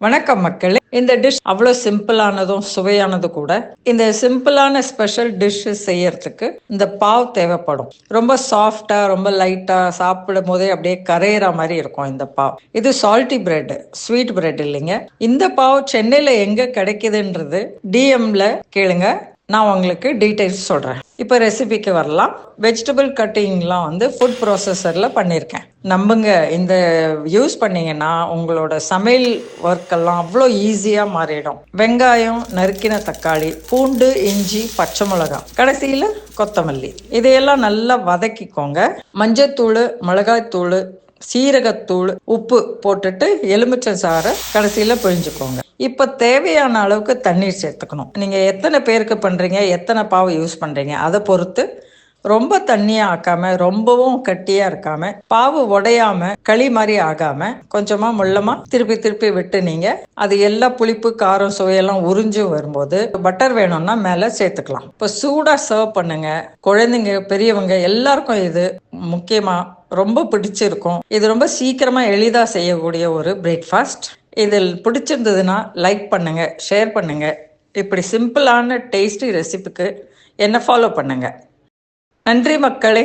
வணக்கம் மக்களே. இந்த டிஷ் அவ்வளோ சிம்பிளானதும் சுவையானது கூட. இந்த சிம்பிளான ஸ்பெஷல் டிஷ் செய்யறதுக்கு இந்த பாவ் தேவைப்படும். ரொம்ப சாஃப்டா, ரொம்ப லைட்டா, சாப்பிடும் போதே அப்படியே கரையிற மாதிரி இருக்கும் இந்த பாவ். இது சால்ட்டி பிரெட், ஸ்வீட் பிரெட் இல்லைங்க. இந்த பாவ் சென்னையில எங்க கிடைக்குதுன்றது டிஎம்ல கேளுங்க, நான் உங்களுக்கு டீட்டெயில்ஸ் சொல்கிறேன். இப்போ ரெசிபிக்கு வரலாம். வெஜிடபிள் கட்டிங்லாம் ஃபுட் ப்ராசஸரில் பண்ணியிருக்கேன். நம்புங்க, இந்த யூஸ் பண்ணிங்கன்னா உங்களோட சமையல் ஒர்க்கெல்லாம் அவ்வளோ ஈஸியாக மாறிடும். வெங்காயம், நறுக்கின தக்காளி, பூண்டு, இஞ்சி, பச்சை மிளகாய், கடைசியில் கொத்தமல்லி, இதையெல்லாம் நல்லா வதக்கிக்கோங்க. மஞ்சத்தூள், மிளகாய்த்தூள், சீரகத்தூள், உப்பு போட்டுட்டு எலுமிச்சை சாறை கடைசியில் பிழிஞ்சுக்கோங்க. இப்போ தேவையான அளவுக்கு தண்ணீர் சேர்த்துக்கணும். நீங்கள் எத்தனை பேருக்கு பண்ணுறீங்க, எத்தனை பாவு யூஸ் பண்ணுறீங்க அதை பொறுத்து. ரொம்ப தண்ணியாக ஆக்காமல், ரொம்பவும் கட்டியாக இருக்காமல், பாவு உடையாமல், களி மாதிரி ஆகாமல், கொஞ்சமாக முள்ளமாக திருப்பி திருப்பி விட்டு நீங்கள் அது எல்லா புளிப்பு, காரம், சுவையெல்லாம் உறிஞ்சு வரும்போது பட்டர் வேணும்னா மேலே சேர்த்துக்கலாம். இப்போ சூடாக சர்வ் பண்ணுங்க. குழந்தைங்க, பெரியவங்க எல்லாருக்கும் இது முக்கியமாக ரொம்ப பிடிச்சிருக்கும். இது ரொம்ப சீக்கிரமாக எளிதாக செய்யக்கூடிய ஒரு பிரேக்ஃபாஸ்ட். இதில் பிடிச்சிருந்ததுன்னா லைக் பண்ணுங்க, ஷேர் பண்ணுங்க. இப்படி சிம்பிளான டேஸ்டி ரெசிபிக்கு என்ன ஃபாலோ பண்ணுங்க. நன்றி மக்களே.